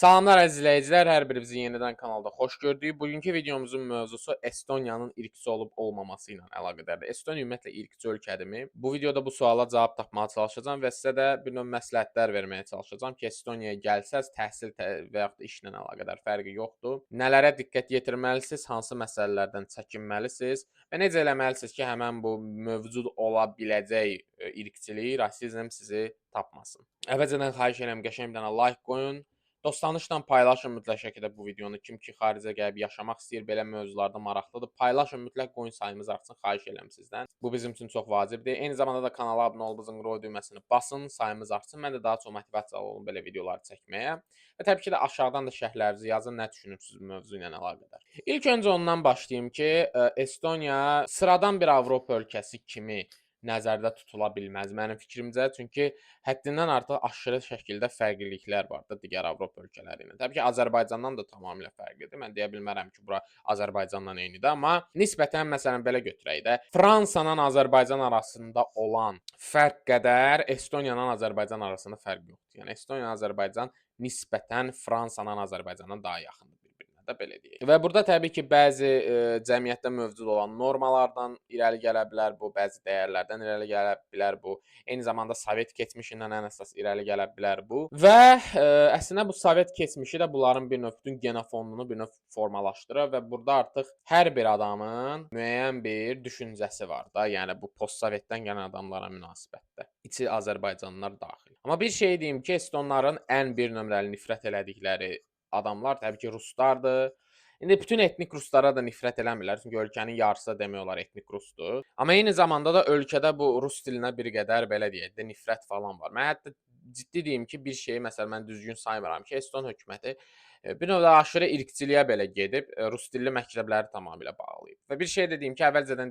Salamlar əziz izləyicilər, hər birinizi yenidən kanalda xoş gördük. Bugünkü videomuzun mövzusu Estoniyanın irqçi olub olmaması ilə əlaqədardır. Estoniya ümumiyyətlə irqçi ölkədimi? Bu videoda bu suala cavab tapmağa çalışacağam və sizə də bir növ məsləhətlər verməyə çalışacağam ki, Estoniyaya gəlsəz təhsil və yaxud da işlə əlaqədar fərqi yoxdur. Nələrə diqqət yetirməlisiniz, hansı məsələlərdən çəkinməlisiniz və necə eləməlisiniz ki, həmin bu mövcud ola biləcək irqçilik, rasizm sizi tapmasın. Əvvəlcədən xahiş edirəm qəşəng bir dənə like qoyun. Dostanışla paylaşın mütləq şəkildə bu videonu. Kim ki xaricə gəlib yaşamaq istəyir, belə mövzularda maraqlıdır. Paylaşın, mütləq qoyun sayımız artsın, xahiş edirəm sizdən. Bu bizim üçün çox vacibdir. Eyni zamanda da kanala abunə olub zınqrov düyməsini basın, sayımız artsın. Mən də daha çox motivasiyalı olum belə videoları çəkməyə. Və təbii ki də aşağıdan da şərhlərinizi yazın, nə düşünürsünüz bu mövzu ilə əlaqədar. İlk öncə ondan başlayım ki, Estoniya sıradan bir Avropa ölkəsi kimi nəzərdə tutula bilməz mənim fikrimcə. Çünki həddindən artıq aşırı şəkildə fərqliliklər var da digər Avropa ölkələri ilə. Təbii ki, Azərbaycandan da tamamilə fərqlidir. Mən deyə bilmərəm ki, bura Azərbaycandan eynidir, amma nisbətən məsələn belə götürək də, Fransanın Azərbaycan arasında olan fərq qədər Estoniyanın Azərbaycan arasında fərq yoxdur. Yəni Estoniya, Azərbaycan nisbətən Fransanın Azərbaycandan daha yaxındır bir-birinə də belə deyək. Və burada təbii ki, bəzi cəmiyyətdə mövcud olan normalardan irəli gələ bilər bu, bəzi dəyərlərdən irəli gələ bilər bu. Eyni zamanda Sovet keçmişindən ən əsas irəli gələ bilər bu. Və əslində bu Sovet keçmişi də bunların bir növ bütün genofonunu bir növ formalaşdırır və burada artıq hər bir adamın müəyyən bir düşüncəsi var da, yəni bu postsovetdən gələn adamlara münasibətdə. İçi Azərbaycanlılar daxil. Amma bir şey deyim ki, estonların ən bir nömrəli nifrət elədikləri adamlar təbii ki, ruslardır. İndi bütün etnik ruslara da nifrət eləmirlər, çünki ölkənin yarısı da demək olar etnik rusdur. Amma eyni zamanda da ölkədə bu rus dilinə bir qədər belə deyək də nifrət falan var. Mən hətta ciddi deyim ki, bir şeyi məsələn mən düzgün saymıram ki, Eston hökuməti bir növ aşırı irqçiliyə belə gedib, rus dilli məktəbləri tamamilə bağlayıb. Və bir şey də deyim ki, əvvəlcədən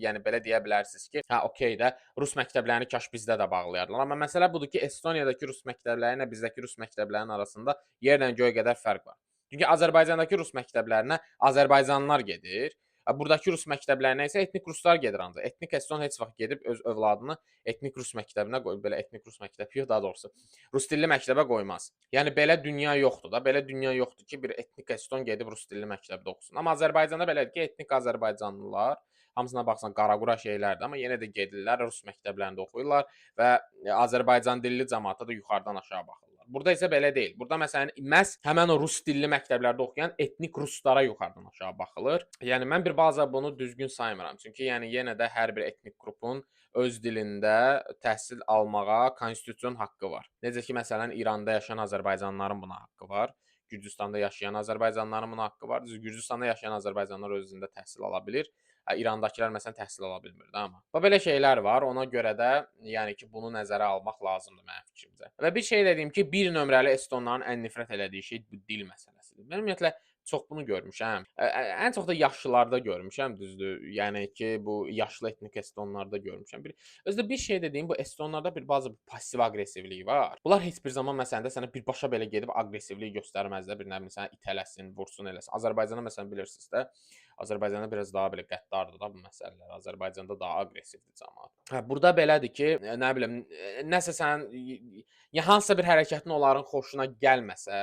yəni belə deyə bilərsiniz ki, hə okey də rus məktəblərini kaş bizdə də bağlayardılar. Amma məsələ budur ki, Estoniyadakı rus məktəbləri ilə bizdəki rus məktəblərinin arasında yerlə göy qədər fərq var. Çünki Azərbaycandakı rus məktəblərinə azərbaycanlılar gedir. Buradakı rus məktəblərinə isə etnik ruslar gedir ancaq. Etnik eston heç vaxt gedib öz övladını etnik rus məktəbinə qoyub, belə etnik rus məktəbi yox, daha doğrusu rus dilli məktəbə qoymaz. Yəni belə dünya yoxdur da. Belə dünya yoxdur ki, bir etnik eston gedib rus dilli məktəbdə oxusun. Amma Azərbaycanda belədir ki, etnik azərbaycanlılar hamısına baxsan qaraqura şeylərdir, amma yenə də gedirlər rus məktəblərində oxuyurlar və Azərbaycan dilli cəmaata da yuxarıdan aşağı baxırlar. Burada isə belə deyil. Burada məsələn məhz həmin o rus dilli məktəblərdə oxuyan etnik ruslara yuxarıdan aşağı baxılır. Yəni mən bir baza bunu düzgün saymıram. Çünki yəni yenə də hər bir etnik qrupun öz dilində təhsil almağa konstitusion haqqı var. Necə ki məsələn İranda yaşayan azərbaycanlıların buna haqqı var. Gürcüstanda yaşayan azərbaycanlıların buna haqqı var. Gürcüstanda yaşayan azərbaycanlılar özündə təhsil ala bilir. İrandakılar məsələn təhsil ala bilmir də amma. Və belə şeylər var. Ona görə də yəni ki, bunu nəzərə almaq lazımdır mənim fikrimcə. Və bir şey dediyim ki, bir nömrəli estonların ən nifrət elədiyi şey bu dil məsələsidir. Mən ümumiyyətlə çox bunu görmüşəm. Ən çox da yaşlılarda görmüşəm, düzdür? Yəni ki, bu yaşlı etnik estonlarda görmüşəm. Özdə bir şey dediyim bu estonlarda bir bazı passiv aqressivlik var. Bunlar heç bir zaman məsələn də sənə birbaşa belə gedib aqressivlik göstərməzlər. Bir nə bilim sənə itələsin, vursun eləsin. Azərbaycanda məsələn bilirsiniz də, Azərbaycanda biraz daha belə qəddardır da bu məsələlər. Azərbaycanda daha aqressivdir cəmaət. Hə, burada belədir ki, nə bilim, nəsə sən ya hansısa bir hərəkətin onların xoşuna gəlməsə,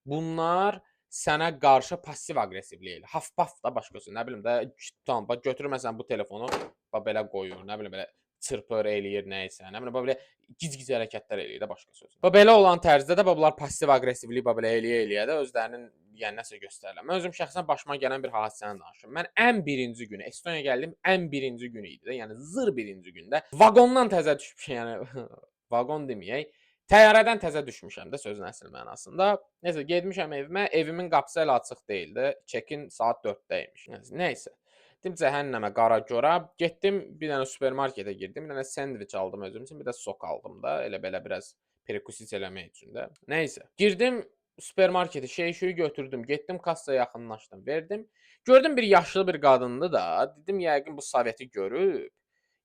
bunlar sənə qarşı passiv aqressivlik elə. Haf-paf da başqa söz. Nə bilim də, tamam, bax götürür məsələn bu telefonu, bax belə qoyur, nə bilim belə çırpır, eləyir nəyisə. Nə bilim, bax belə gic-gic hərəkətlər eləyir də başqa söz. Bax belə olan tərzdə də bunlar passiv aqressivlik bax belə eləyə-eləyə də özlərinin yəni nəsə göstərirlər. Mən özüm şəxsən başıma gələn bir hadisəni danışım. Mən ən birinci günü Estoniya gəldim, ən birinci günü idi də, yəni zır birinci gündə vaqondan təzə düşmüşəm, yəni vaqon deməyək. Təyyarədən təzə düşmüşəm də sözün əsl mənasında. Nəsə getmişəm evimə, evimin qapısı hələ açıq deyildi. Check-in saat 4-də imiş. Nəysə. Dedim cəhənnəmə qara gora. Getdim bir dənə supermarketə girdim. Bir dənə sendviç aldım özüm üçün, bir də sok aldım da, elə belə biraz perkusit eləmək üçün də. Nəysə. Girdim supermarketə, şey-şüyü götürdüm, getdim kassaya yaxınlaşdım, verdim. Gördüm bir yaşlı bir qadındı da. Dedim yəqin bu Soveti görüb.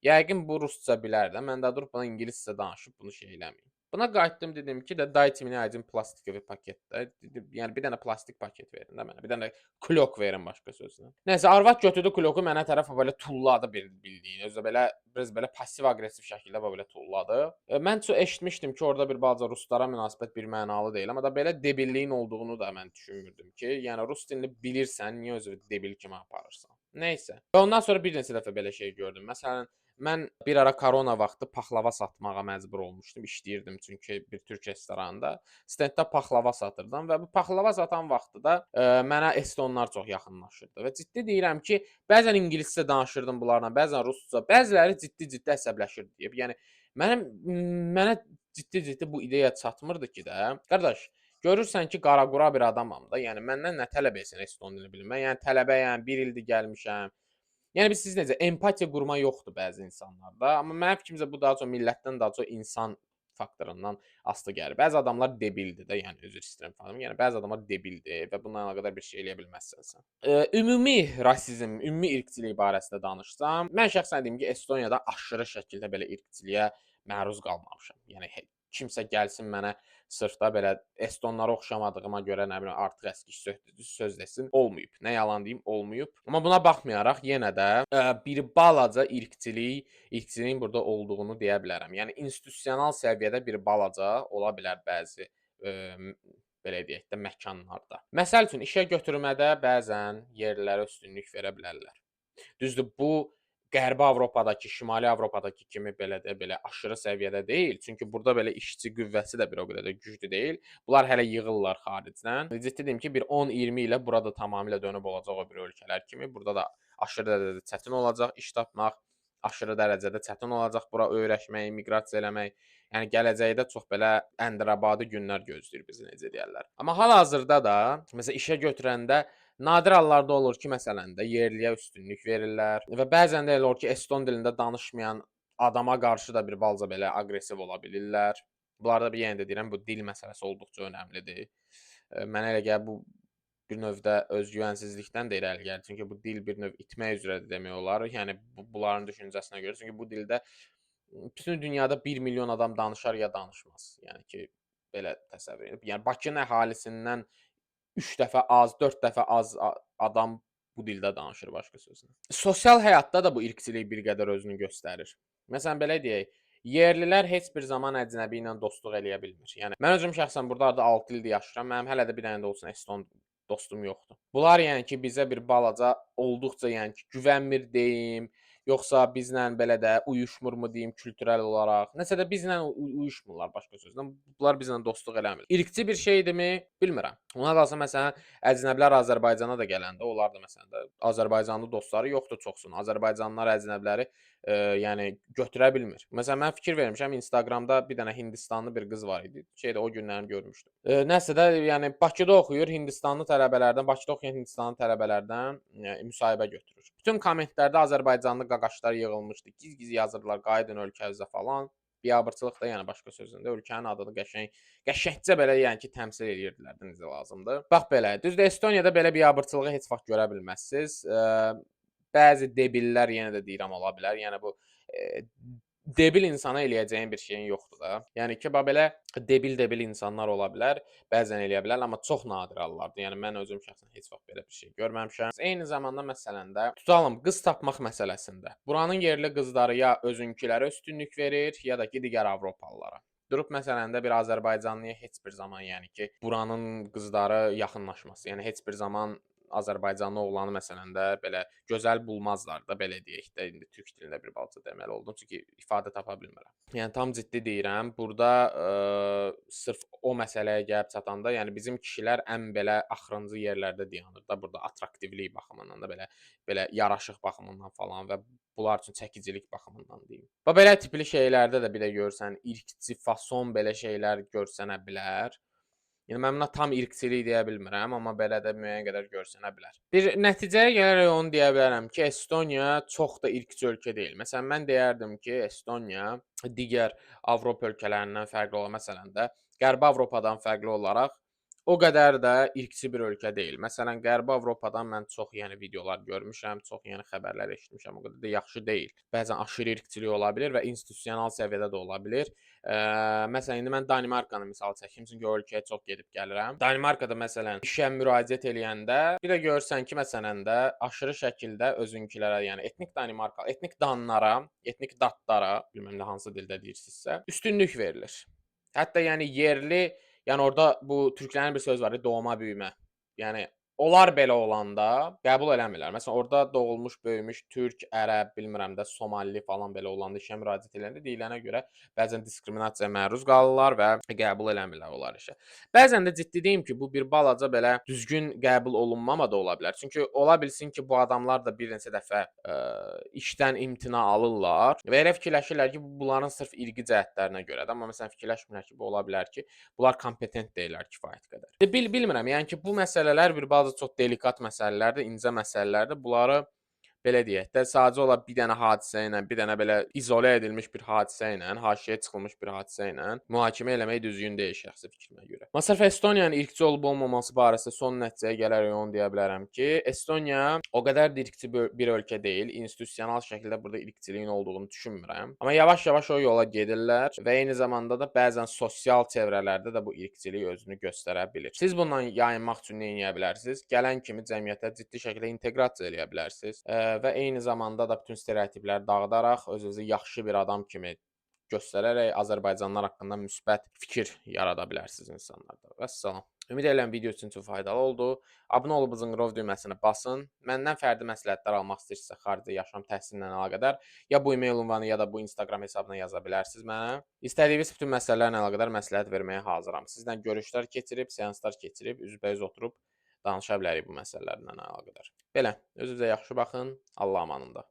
Yəqin bu rusca bilər də. Mən də durub buna ingiliscə danışıb bunu şey eləməyim. Buna qayıtdım, dedim ki də dayıtı мне один plastikovi paketdə. Dedim, yəni bir dənə plastik paket verin də mənə. Bir dənə klok verin başqa sözlə. Nəysə arvad götürdü kloku mənə tərəf belə tulladı bildiyin. Özü də belə biraz belə pasiv aqressiv şəkildə belə tulladı. Mən çox eşitmişdim ki, orada bir balaca ruslara münasibət birmənalı deyil, amma da belə debilliyin olduğunu da mən düşünmürdüm ki, yəni rus dilini bilirsən, niyə özünü debil kimi aparırsan? Nəysə. Və ondan sonra bir neçə dəfə belə şey gördüm. Məsələn, mən bir ara korona vaxtı paxlava satmağa məcbur olmuşdum. İşləyirdim çünki bir türk restoranında. Stenddə paxlava satırdım və bu paxlava satan vaxtı da mənə estonlar çox yaxınlaşırdı və ciddi deyirəm ki, bəzən ingiliscə danışırdım bunlarla, bəzən rusca, bəziləri ciddi-ciddi əsəbləşirdi deyib. Yəni mənə ciddi-ciddi bu ideya çatmırdı ki də, qardaş, görürsən ki, qaraqura bir adamam da, yəni məndən nə tələb etsin eston dilini bilmək? Yəni tələbəyəm, 1 ildir gəlmişəm. Yəni siz necə empatiya qurma yoxdur bəzi insanlarda, amma mənim fikrimcə bu daha çox millətdən daha çox insan faktorundan asılı gəlir. Bəzi adamlar debildir də, yəni üzr istəyirəm xanım. Yəni bəzi adamlar debildir və bununla əlaqədar bir şey eləyə bilməzsən sən. Ümumi rasizm, ümumi irqçilik barəsində danışsam, mən şəxsən deyim ki, Estoniyada aşırı şəkildə belə irqçiliyə məruz qalmamışam. Yəni kimsə gəlsin mənə sırf da belə estonlara oxşamadığıma görə nə bilim artıq əski söz desin, olmayıb. Nə yalan deyim, olmayıb. Amma buna baxmayaraq yenə də bir balaca irqçiliyin burada olduğunu deyə bilərəm. Yəni institusional səviyyədə bir balaca ola bilər bəzi belə deyək də məkanlarda. Məsəl üçün işə götürmədə bəzən yerlilərə üstünlük verə bilərlər. Düzdür, bu Qərbi Avropadakı, Şimali Avropadakı kimi belə də belə aşırı səviyyədə deyil. Çünki burada belə işçi qüvvəsi də bir o qədər də güclü deyil. Bunlar hələ yığırlar xaricdən. Ciddi deyim ki, bir 10-20 ilə burada tamamilə dönüb olacaq o bir ölkələr kimi. Burada da aşırı dərəcədə çətin olacaq iş tapmaq, aşırı dərəcədə çətin olacaq bura öyrəşmək, miqrasiya eləmək. Yəni gələcəkdə çox belə əndirabadi günlər gözləyir bizi, necə deyərlər. Amma hal-hazırda da məsələn işə götürəndə nadir hallarda olur ki, məsələn də yerliyə üstünlük verirlər və bəzən də elə olur ki, eston dilində danışmayan adama qarşı da bir balaca belə aqressiv ola bilirlər. Bunlarda bir yenə də deyirəm, bu dil məsələsi olduqca önəmlidir. Mənə elə gəlir bu bir növdə özgüvənsizlikdən də irəli gəlir. Çünki bu dil bir növ itmək üzrədir demək olar. Yəni bunların düşüncəsinə görə. Çünki bu dildə bütün dünyada 1 milyon adam danışar ya danışmaz. Yəni ki, belə təsəvvür edin. Yəni Bakının əhalisindən 3 dəfə az, 4 dəfə az adam bu dildə danışır başqa sözlə. Sosial həyatda da bu irqçilik bir qədər özünü göstərir. Məsələn belə deyək, yerlilər heç bir zaman əcnəbi ilə dostluq eləyə bilmir. Yəni mən özüm şəxsən burada artıq 6 ildir yaşayıram. Mənim hələ də bir dənə də olsun eston dostum yoxdur. Bunlar yəni ki, bizə bir balaca olduqca yəni ki, güvənmir deyim, yoxsa bizlə belə də uyuşmurmu deyim kültürel olaraq. Nəsə də bizlə uyuşmurlar başqa sözlə. Bunlar bizlə dostluq eləmir. İrqçi bir şeydirmi? Bilmirəm. Ona qalsa məsələn əcnəbilər Azərbaycana da gələndə onlar da məsələn də Azərbaycanlı dostları yoxdur çoxsunun. Azərbaycanlılar əcnəbiləri yəni götürə bilmir. Məsələn mən fikir vermişəm Instagramda bir dənə Hindistanlı bir qız var idi. Şeydə o günlərim görmüşdüm. Nəsə də yəni Bakıda oxuyur, Hindistanlı tələbələrdən, Bakıda oxuyan Hindistanlı tələbələrdən müsahibə götürür. Bütün kommentlərdə Azərbaycanlı qaqaşlar yığılmışdı. Giz-giz yazırlar, qayıdın ölkənizə falan. Biabırçılıq da yəni başqa sözündə ölkənin adını qəşəngcə belə yəni ki, təmsil eləyirdilər də necə lazımdır. Bax belə. Düzdür Estoniyada belə biabırçılığı heç vaxt görə bilməzsiniz. Bəzi debillər yenə də deyirəm ola bilər. Yəni bu debil insana eləyəcəyin bir şeyin yoxdur da. Yəni ki, belə debil insanlar ola bilər, bəzən eləyə bilər, amma çox nadir hallardır. Yəni mən özüm şəxsən heç vaxt belə bir şey görməmişəm. Eyni zamanda məsələn də tutalım qız tapmaq məsələsində. Buranın yerli qızları ya özünkülərə üstünlük verir, ya da ki digər Avropalılara. Durub məsələn də bir Azərbaycanlıya heç bir zaman yəni ki, buranın qızları yaxınlaşmaz. Yəni heç bir zaman Azərbaycanlı oğlanı məsələn də belə gözəl bulmazlar da, belə deyək də, indi türk dilində bir balaca deməli oldum, çünki ifadə tapa bilmirəm. Yəni tam ciddi deyirəm, burada sırf o məsələyə gəlib çatanda, yəni bizim kişilər ən belə axırıncı yerlərdə dayanır da, burada attraktivlik baxımından da belə yaraşıq baxımından falan və bunlar üçün çəkicilik baxımından deyim. Və belə tipli şeylərdə də bir də görsən irqçi fason belə şeylər görsənə bilər. Yəni mən buna tam irqçilik deyə bilmirəm, amma belə də müəyyən qədər görsənə bilər. Bir nəticəyə gələrək onu deyə bilərəm ki, Estoniya çox da irqçi ölkə deyil. Məsələn, mən deyərdim ki, Estoniya digər Avropa ölkələrindən fərqli olaraq, məsələn də Qərbi Avropadan fərqli olaraq o qədər də irqçi bir ölkə deyil. Məsələn, Qərbi Avropadan mən çox yəni videolar görmüşəm, çox yəni xəbərlər eşitmişəm. O qədər də yaxşı deyil. Bəzən aşırı irqçilik ola bilir və institusional səviyyədə də ola bilir. Məsələn, indi mən Danimarkanı misal çəkim, çünki o ölkəyə çox gedib gəlirəm. Danimarkada məsələn işə müraciət eləyəndə bir də görürsən ki, məsələn də aşırı şəkildə özünkülərə, yəni etnik Danimarka, etnik danlara, etnik datlara, bilmirəm nə hansı dildə deyirsinizsə, üstünlük verilir. Hətta yəni yerli, yəni orada bu türklərin bir söz var, doğma büyümə. Yəni onlar belə olanda qəbul eləmirlər. Məsələn, orada doğulmuş, böyümüş türk, ərəb, bilmirəm də Somalili falan belə olanda işə müraciət edəndə deyilənə görə bəzən diskriminasiyaya məruz qalırlar və qəbul eləmirlər onlar işə. Bəzən də ciddi deyim ki, bu bir balaca belə düzgün qəbul olunmama da ola bilər. Çünki ola bilsin ki, bu adamlar da bir neçə dəfə işdən imtina alırlar və elə fikirləşirlər ki, bu bunların sırf irqi cəhətlərinə görədir. Amma məsələn fikirləşmirlər ki, bu ola bilər ki, bunlar kompetent deyillər kifayət qədər. Bilmirəm, yəni ki, bu məsələlər bir bazı çox delikat məsələlərdir, incə məsələlərdir. Bunları belə deyək də, sadəcə olaraq bir dənə hadisə ilə, bir dənə belə izolə edilmiş bir hadisə ilə, haşiyə çıxılmış bir hadisə ilə mühakimə eləmək düzgün deyil şəxsi fikrimə görə. Məsələn, Estoniyanın irqçi olub olmaması barəsində son nəticəyə gələrək onu deyə bilərəm ki, Estoniya o qədər də irqçi bir ölkə deyil. İnstitusional şəkildə burada irqçiliyin olduğunu düşünmürəm. Amma yavaş-yavaş o yola gedirlər və eyni zamanda da bəzən sosial çevrələrdə də bu irqçilik özünü göstərə bilir. Siz bundan yayınmaq üçün nə edə bilərsiniz? Gələn kimi cəmiyyətə ciddi şəkildə inteqrasiya eləyə bilərsiniz. Və eyni zamanda da bütün stereotipləri dağıdaraq özünüzü yaxşı bir adam kimi göstərərək Azərbaycanlılar haqqında müsbət fikir yarada bilərsiniz insanlarda. Vəssalam. Ümid edirəm video üçün çox faydalı oldu. Abunə olub zınqrov düyməsini basın. Məndən fərdi məsləhətlər almaq istəyirsinizsə xarici yaşam təhsillə əlaqədar ya bu e-mail ünvanı ya da bu Instagram hesabına yaza bilərsiniz mənə. İstədiyiniz bütün məsələlərlə əlaqədar məsləhət verməyə hazıram. Sizlə görüşlər keçirib, seanslar keçirib, üzbəüz oturub danışa bilərik bu məsələlərlə əlaqədar. Belə, özünüzə yaxşı baxın. Allah amanında.